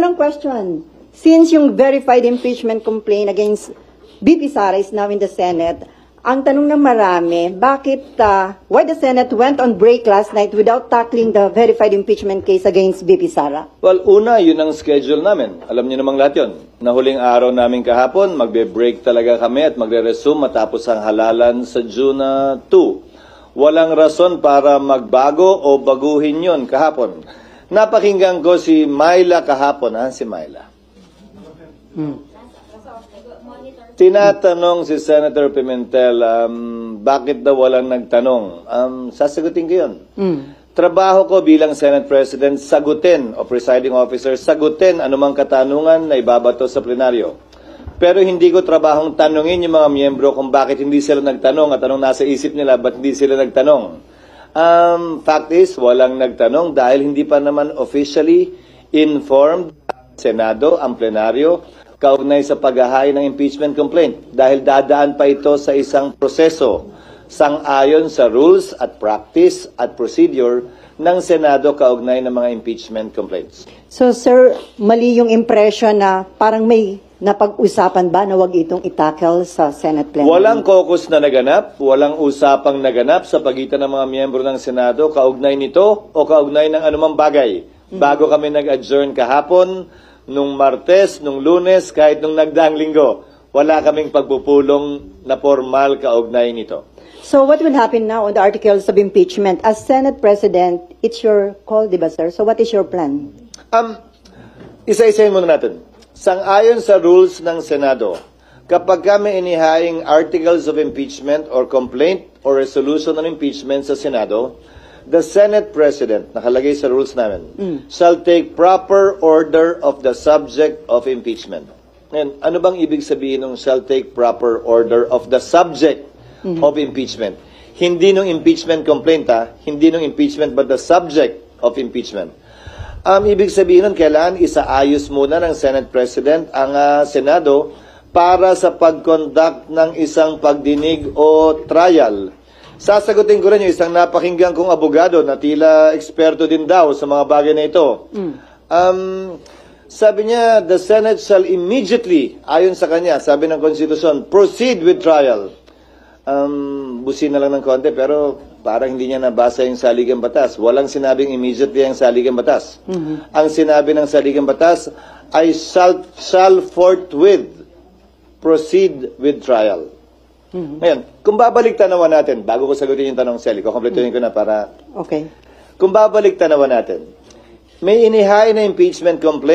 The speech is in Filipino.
unang question, since yung verified impeachment complaint against BP Sara is now in the Senate, ang tanong ng marami, bakit, why the Senate went on break last night without tackling the verified impeachment case against BP Sara? Well, una, yun ang schedule namin. Alam niyo namang lahat yun. Na huling araw namin kahapon, magbe-break talaga kami at magre-resume matapos ang halalan sa June 2. Walang rason para magbago o baguhin yun kahapon. Napakinggan ko si Myla kahapon, si Myla. Tinatanong si Senator Pimentel, bakit daw walang nagtanong? Sasagutin ko yun. Trabaho ko bilang Senate President, sagutin, o presiding officer, sagutin anumang katanungan na ibabato sa plenaryo. Pero hindi ko trabahong tanungin yung mga miyembro kung bakit hindi sila nagtanong at anong nasa isip nila, ba't hindi sila nagtanong. Fact is, walang nagtanong dahil hindi pa naman officially informed Senado, ang plenaryo, kaugnay sa paghahain ng impeachment complaint dahil dadaan pa ito sa isang proseso sang-ayon sa rules at practice at procedure ng Senado kaugnay ng mga impeachment complaints. So sir, mali yung impression na parang may napag-usapan ba na wag itong itackle sa Senate plenary? Walang caucus na naganap, walang usapang naganap sa pagitan ng mga miyembro ng Senado kaugnay nito o kaugnay ng anumang bagay. Bago kami nag-adjourn kahapon, nung Martes, nung Lunes, kahit nung nagdaang linggo, wala kaming pagpupulong na formal kaugnay nito. So what will happen now on the articles of impeachment? As Senate President, it's your call, di ba sir? So what is your plan? Isa-isayin muna natin. Sang-ayon sa rules ng Senado, kapag kami inihaing articles of impeachment or complaint or resolution on impeachment sa Senado, the Senate President, nakalagay sa rules namin, shall take proper order of the subject of impeachment. Ngayon, ano bang ibig sabihin ng shall take proper order of the subject of impeachment? Hindi nung impeachment complaint, hindi nung impeachment, but the subject of impeachment. Ibig sabihin nun, kailangan isaayos muna ng Senate President ang Senado para sa pag-conduct ng isang pagdinig o trial. Sasagutin ko rin yung isang napakinggan kong abogado na tila eksperto din daw sa mga bagay na ito. Sabi niya, the Senate shall immediately, ayon sa kanya, sabi ng Constitution, proceed with trial. Busin na lang ng konti, pero parang hindi niya nabasa yung saligang batas. Walang sinabing immediately ang saligang batas. Ang sinabi ng saligang batas ay shall forthwith proceed with trial. Ngayon, kung babalik tanawan natin, bago ko sagutin yung tanong, Sally, kukompletuhin ko na para... Okay. Kung babalik tanawan natin, may inihain na impeachment complaint